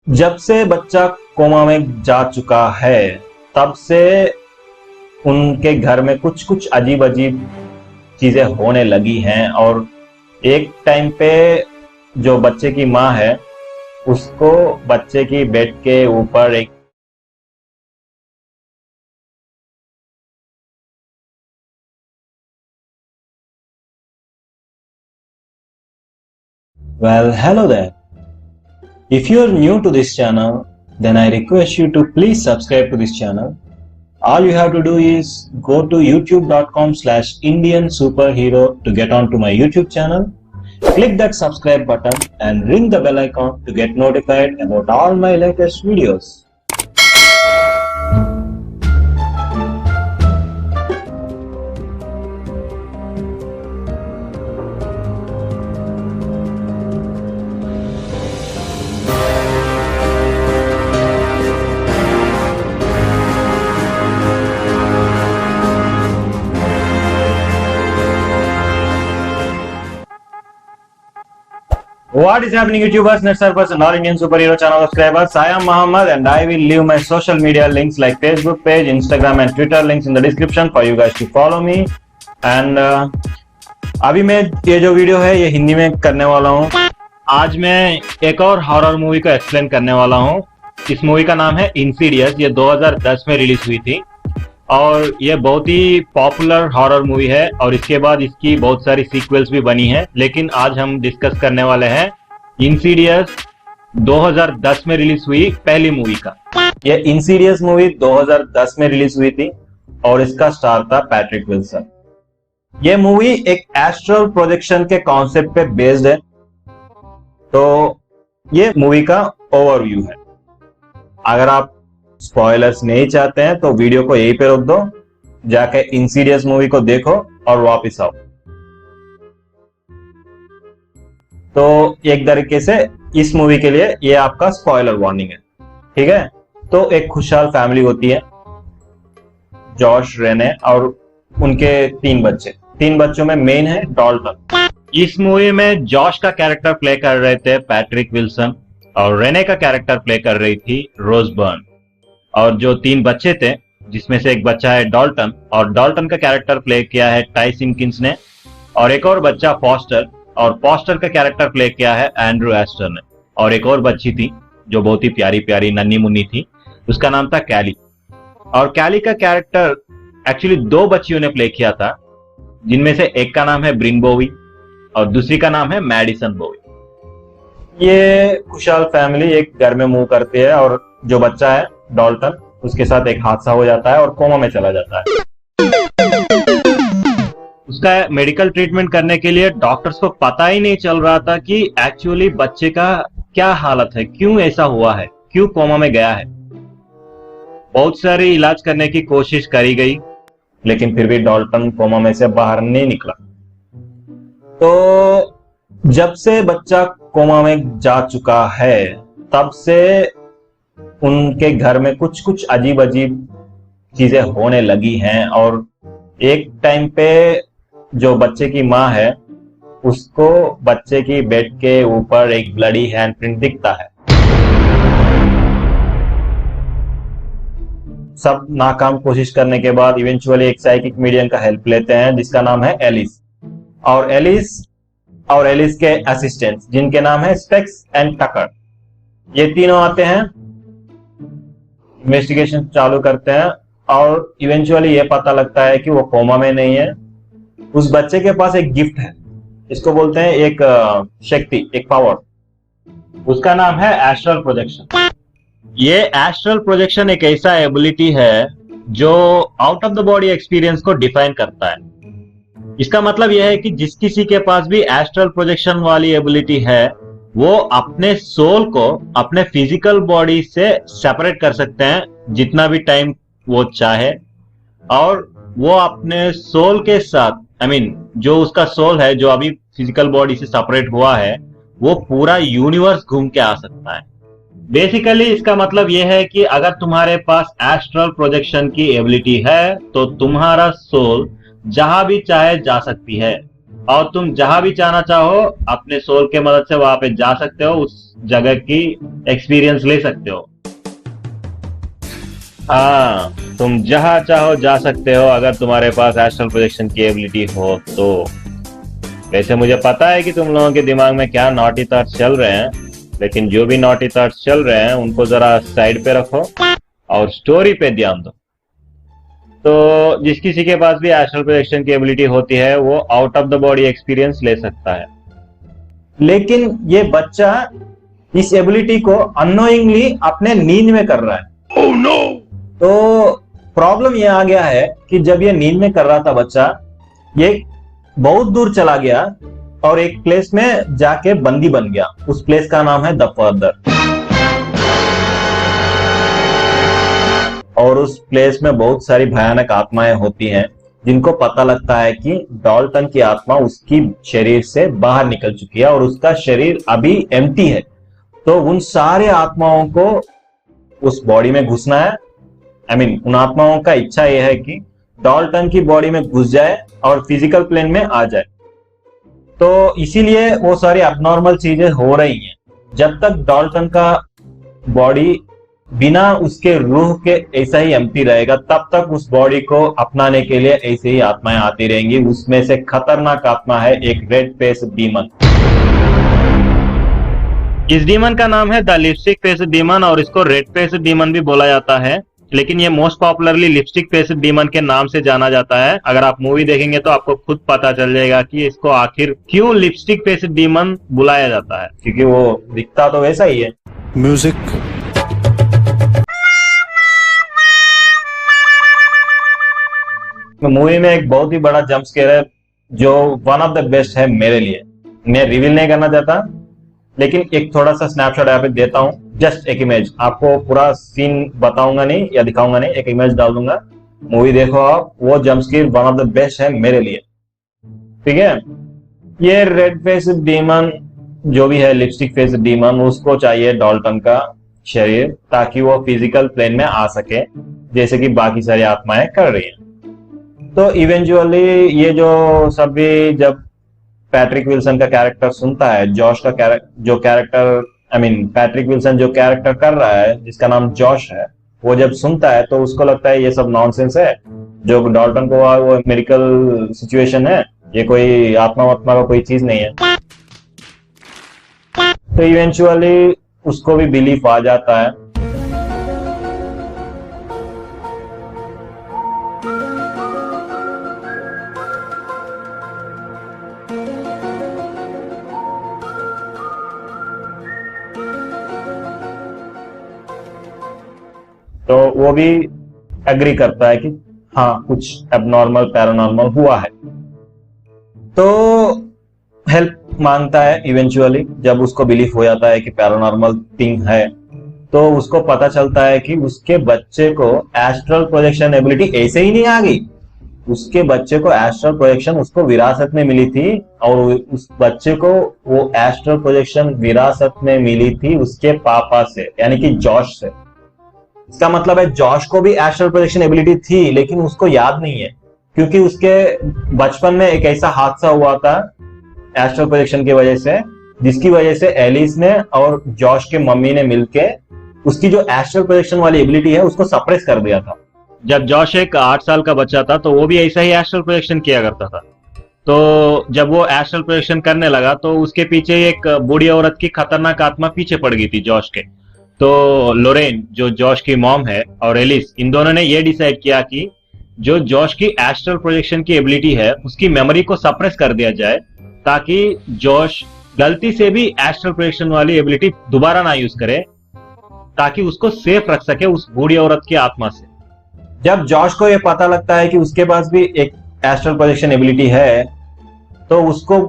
जब से बच्चा कोमा में जा चुका है तब से उनके घर में कुछ कुछ अजीब अजीब चीजें होने लगी हैं और एक टाइम पे जो बच्चे की माँ है उसको बच्चे की बेड के ऊपर एक Well, hello there. If you are new to this channel, then I request you to please subscribe to this channel. All you have to do is go to youtube.com/Indian Superhero to get onto my YouTube channel. Click that subscribe button and ring the bell icon to get notified about all my latest videos. What is happening, YouTubers, net surfers, and all Indian superhero channel subscribers? I am Muhammad and I will leave my social media links like Facebook page, Instagram and Twitter links in the description for you guys to follow me. And अभी मैं ये जो video है ये हिंदी में करने वाला हूँ। आज मैं एक और हॉरर मूवी को एक्सप्लेन करने वाला हूँ। इस मूवी का नाम है इंसीडियस। ये 2010 में रिलीज हुई थी और ये बहुत ही पॉपुलर हॉरर मूवी है और इसके बाद इसकी बहुत सारी सीक्वल्स भी बनी है, लेकिन आज हम डिस्कस करने वाले हैं इंसीडियस 2010 में रिलीज हुई पहली मूवी का। ये इंसीडियस मूवी 2010 में रिलीज हुई थी और इसका स्टार था पैट्रिक विल्सन। ये मूवी एक एस्ट्रल प्रोजेक्शन के कॉन्सेप्ट पे बेस्ड है। तो ये मूवी का ओवरव्यू है। अगर आप स्पॉयलर्स नहीं चाहते हैं तो वीडियो को यहीं पे रोक दो, जाके इंसीडियस मूवी को देखो और वापस आओ। तो एक तरीके से इस मूवी के लिए ये आपका स्पॉइलर वार्निंग है, ठीक है। तो एक खुशहाल फैमिली होती है, जॉश, रेने और उनके 3 बच्चे। 3 बच्चों में मेन है डॉल्टन। इस मूवी में जॉश का कैरेक्टर प्ले कर रहे थे पैट्रिक विल्सन और रेने का कैरेक्टर प्ले कर रही थी रोज बर्न। और जो 3 बच्चे थे जिसमें से एक बच्चा है डॉल्टन और डॉल्टन का कैरेक्टर प्ले किया है टाई सिम्किंस ने, और एक और बच्चा फॉस्टर और फॉस्टर का कैरेक्टर प्ले किया है एंड्रू एस्टर ने। और एक और बच्ची थी जो बहुत ही प्यारी प्यारी नन्ही मुन्नी थी, उसका नाम था कैली। और कैली का कैरेक्टर एक्चुअली 2 बच्चियों ने प्ले किया था, जिनमें से एक का नाम है ब्रिन बोवी और दूसरी का नाम है मैडिसन बोवी। ये खुशहाल फैमिली एक घर में मूव करती है और जो बच्चा है डॉल्टन, उसके साथ एक हादसा हो जाता है और कोमा में चला जाता है। उसका मेडिकल ट्रीटमेंट करने के लिए डॉक्टर्स को पता ही नहीं चल रहा था कि एक्चुअली बच्चे का क्या हालत है, क्यों ऐसा हुआ है, क्यों कोमा में गया है। बहुत सारी इलाज करने की कोशिश करी गई, लेकिन फिर भी डॉल्टन कोमा में से बाहर नहीं निकला। तो जब से बच्चा कोमा में जा चुका है तब से उनके घर में कुछ कुछ अजीब अजीब चीजें होने लगी हैं और एक टाइम पे जो बच्चे की माँ है उसको बच्चे की बेड के ऊपर एक ब्लडी हैंडप्रिंट दिखता है। सब नाकाम कोशिश करने के बाद इवेंचुअली एक साइकिक मीडियम का हेल्प लेते हैं जिसका नाम है एलिस और एलिस के असिस्टेंट्स जिनके नाम है स्पेक्स एंड टकर। ये तीनों आते हैं, इन्वेस्टिगेशन चालू करते हैं और इवेंचुअली ये पता लगता है कि वो कोमा में नहीं है। उस बच्चे के पास एक गिफ्ट है, इसको बोलते हैं एक शक्ति, एक पावर। उसका नाम है एस्ट्रल प्रोजेक्शन। ये एस्ट्रल प्रोजेक्शन एक ऐसा एबिलिटी है जो out of the body experience को डिफाइन करता है। इसका मतलब यह है कि जिस किसी के पास भी एस्ट्रल प्रोजेक्शन वाली एबिलिटी है वो अपने सोल को अपने फिजिकल बॉडी से सेपरेट कर सकते हैं जितना भी टाइम वो चाहे, और वो अपने सोल के साथ जो उसका सोल है जो अभी फिजिकल बॉडी से सेपरेट हुआ है वो पूरा यूनिवर्स घूम के आ सकता है। बेसिकली इसका मतलब यह है कि अगर तुम्हारे पास एस्ट्रल प्रोजेक्शन की एबिलिटी है तो तुम्हारा सोल जहां भी चाहे जा सकती है और तुम जहां भी जाना चाहो अपने सोल के मदद से वहां पे जा सकते हो, उस जगह की एक्सपीरियंस ले सकते हो। हाँ, तुम जहां चाहो जा सकते हो अगर तुम्हारे पास एस्ट्रल प्रोजेक्शन की एबिलिटी हो तो। वैसे मुझे पता है कि तुम लोगों के दिमाग में क्या नॉटी थॉट्स चल रहे हैं, लेकिन जो भी नॉटी थॉट्स चल रहे हैं उनको जरा साइड पे रखो और स्टोरी पे ध्यान दो। तो जिस किसी के पास भी एस्ट्रल प्रोजेक्शन की एबिलिटी होती है वो out of the body experience ले सकता है, लेकिन ये बच्चा इस एबिलिटी को अननोइंगली अपने नींद में कर रहा है। oh, no! तो प्रॉब्लम ये आ गया है कि जब ये नींद में कर रहा था बच्चा, ये बहुत दूर चला गया और एक प्लेस में जाके बंदी बन गया। उस प्लेस का नाम है द फर्दर। और उस प्लेस में बहुत सारी भयानक आत्माएं होती हैं जिनको पता लगता है कि डॉल्टन की आत्मा उसकी शरीर से बाहर निकल चुकी है और उसका शरीर अभी एम्प्टी है। तो उन सारे आत्माओं को उस बॉडी में घुसना है। उन आत्माओं का इच्छा यह है कि डॉल्टन की बॉडी में घुस जाए और फिजिकल प्लेन में आ जाए। तो इसीलिए वो सारी अबनॉर्मल चीजें हो रही हैं। जब तक डॉल्टन का बॉडी बिना उसके रूह के ऐसा ही एम्प्टी रहेगा, तब तक उस बॉडी को अपनाने के लिए ऐसे ही आत्माएं आती रहेंगी। उसमें से खतरनाक आत्मा है एक रेड फेस डीमन। इस डीमन का नाम है द लिपस्टिक फेस डीमन और इसको रेड फेस डीमन भी बोला जाता है, लेकिन ये most popularly lipstick face demon के नाम से जाना जाता है। अगर आप मूवी देखेंगे तो आपको खुद पता चल जाएगा कि इसको आखिर क्यों लिपस्टिक फेस डीमन बुलाया जाता है, क्योंकि वो दिखता तो वैसा ही है। म्यूजिक मूवी में एक बहुत ही बड़ा जंप स्केयर है जो वन ऑफ द बेस्ट है मेरे लिए। मैं रिवील नहीं करना चाहता, लेकिन एक थोड़ा सा स्नैपशॉट यहाँ पे देता हूँ। जस्ट एक इमेज, आपको पूरा सीन बताऊंगा नहीं या दिखाऊंगा नहीं, एक इमेज डाल दूंगा, मूवी देखो आप। वो jump scare one of the best है मेरे लिए, ठीक है। ये रेड फेस डीमन जो भी है, लिपस्टिक फेस डीमन, उसको चाहिए डॉल्टन का शरीर ताकि वो फिजिकल प्लेन में आ सके, जैसे कि बाकी सारी आत्माएं कर रही हैं। तो इवेंचुअली ये जो सभी, जब पैट्रिक विल्सन का कैरेक्टर सुनता है, जॉश का कैरेक्टर पैट्रिक विल्सन जो कैरेक्टर कर रहा है जिसका नाम जॉश है, वो जब सुनता है तो उसको लगता है ये सब नॉनसेंस है जो डॉल्टन को वो मिरेकल सिचुएशन है, ये कोई आत्मा वात्मा का कोई चीज नहीं है। तो इवेंचुअली उसको भी बिलीफ आ जाता है। तो वो भी एग्री करता है कि हाँ कुछ एबनॉर्मल पैरानॉर्मल हुआ है, तो हेल्प मांगता है। इवेंचुअली जब उसको बिलीफ हो जाता है कि पैरानॉर्मल थिंग है, तो उसको पता चलता है कि उसके बच्चे को एस्ट्रल प्रोजेक्शन एबिलिटी ऐसे ही नहीं आ गई। उसके बच्चे को एस्ट्रल प्रोजेक्शन उसको विरासत में मिली थी, और उस बच्चे को वो एस्ट्रल प्रोजेक्शन विरासत में मिली थी उसके पापा से, यानी कि जॉश से। इसका मतलब है जॉश को भी एस्ट्रल प्रोजेक्शन एबिलिटी थी, लेकिन उसको याद नहीं है, क्योंकि उसके बचपन में एक ऐसा हादसा हुआ था एस्ट्रल प्रोजेक्शन की वजह से, जिसकी वजह से एलिस ने और जॉश के मम्मी ने मिलके उसकी जो एस्ट्रल प्रोजेक्शन वाली एबिलिटी है उसको सप्रेस कर दिया था। जब जॉश एक 8 साल का बच्चा था तो वो भी ऐसा ही एस्ट्रल प्रोजेक्शन किया करता था। तो जब वो एस्ट्रल प्रोजेक्शन करने लगा तो उसके पीछे एक बूढ़ी औरत की खतरनाक आत्मा पीछे पड़ गई थी जॉश के। तो लोरेन जो जॉश की मॉम है और एलिस, इन दोनों ने ये डिसाइड किया कि जो जॉश की एस्ट्रल प्रोजेक्शन की एबिलिटी है उसकी मेमोरी को सप्रेस कर दिया जाए, ताकि जॉश गलती से भी एस्ट्रल प्रोजेक्शन वाली एबिलिटी दोबारा ना यूज करे, ताकि उसको सेफ रख सके उस बूढ़ी औरत की आत्मा से। जब जॉश को यह पता लगता है कि उसके पास भी एक एस्ट्रल प्रोजेक्शन एबिलिटी है, तो उसको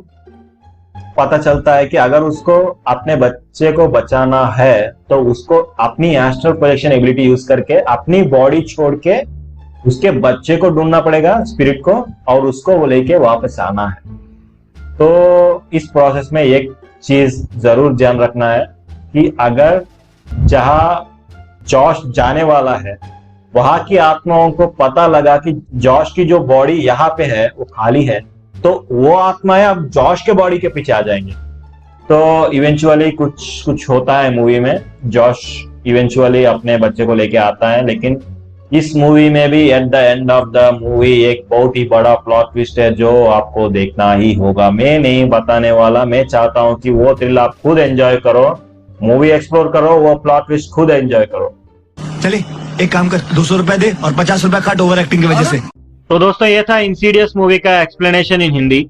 पता चलता है कि अगर उसको अपने बच्चे को बचाना है तो उसको अपनी एस्ट्रल प्रोजेक्शन एबिलिटी यूज करके अपनी बॉडी छोड़ के उसके बच्चे को ढूंढना पड़ेगा, स्पिरिट को, और उसको वो लेके वापस आना है। तो इस प्रोसेस में एक चीज जरूर ध्यान रखना है कि अगर जहां जॉश जाने वाला है वहां की आत्माओं को पता लगा कि जॉश की जो बॉडी यहाँ पे है वो खाली है, तो वो आत्माएं अब जॉश के बॉडी के पीछे आ जाएंगी। तो इवेंचुअली कुछ होता है मूवी में, जॉश इवेंचुअली अपने बच्चे को लेके आता है, लेकिन इस मूवी में भी at the end of the movie एक बहुत ही बड़ा प्लॉट ट्विस्ट है जो आपको देखना ही होगा। मैं नहीं बताने वाला, मैं चाहता हूं कि वो थ्रिल आप खुद एंजॉय करो, मूवी एक्सप्लोर करो, वो प्लॉट ट्विस्ट खुद एंजॉय करो। चले एक काम कर, 200 रुपए दे और 50 रुपए काट ओवर एक्टिंग की वजह से। तो दोस्तों ये था इंसीडियस मूवी का एक्सप्लेनेशन इन हिंदी।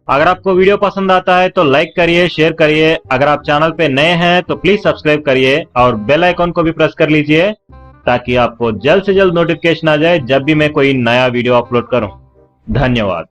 अगर आपको वीडियो पसंद आता है तो लाइक करिए, शेयर करिए। अगर आप चैनल पे नए हैं तो प्लीज सब्सक्राइब करिए और बेल आइकॉन को भी प्रेस कर लीजिए ताकि आपको जल्द से जल्द नोटिफिकेशन आ जाए जब भी मैं कोई नया वीडियो अपलोड करूं। धन्यवाद।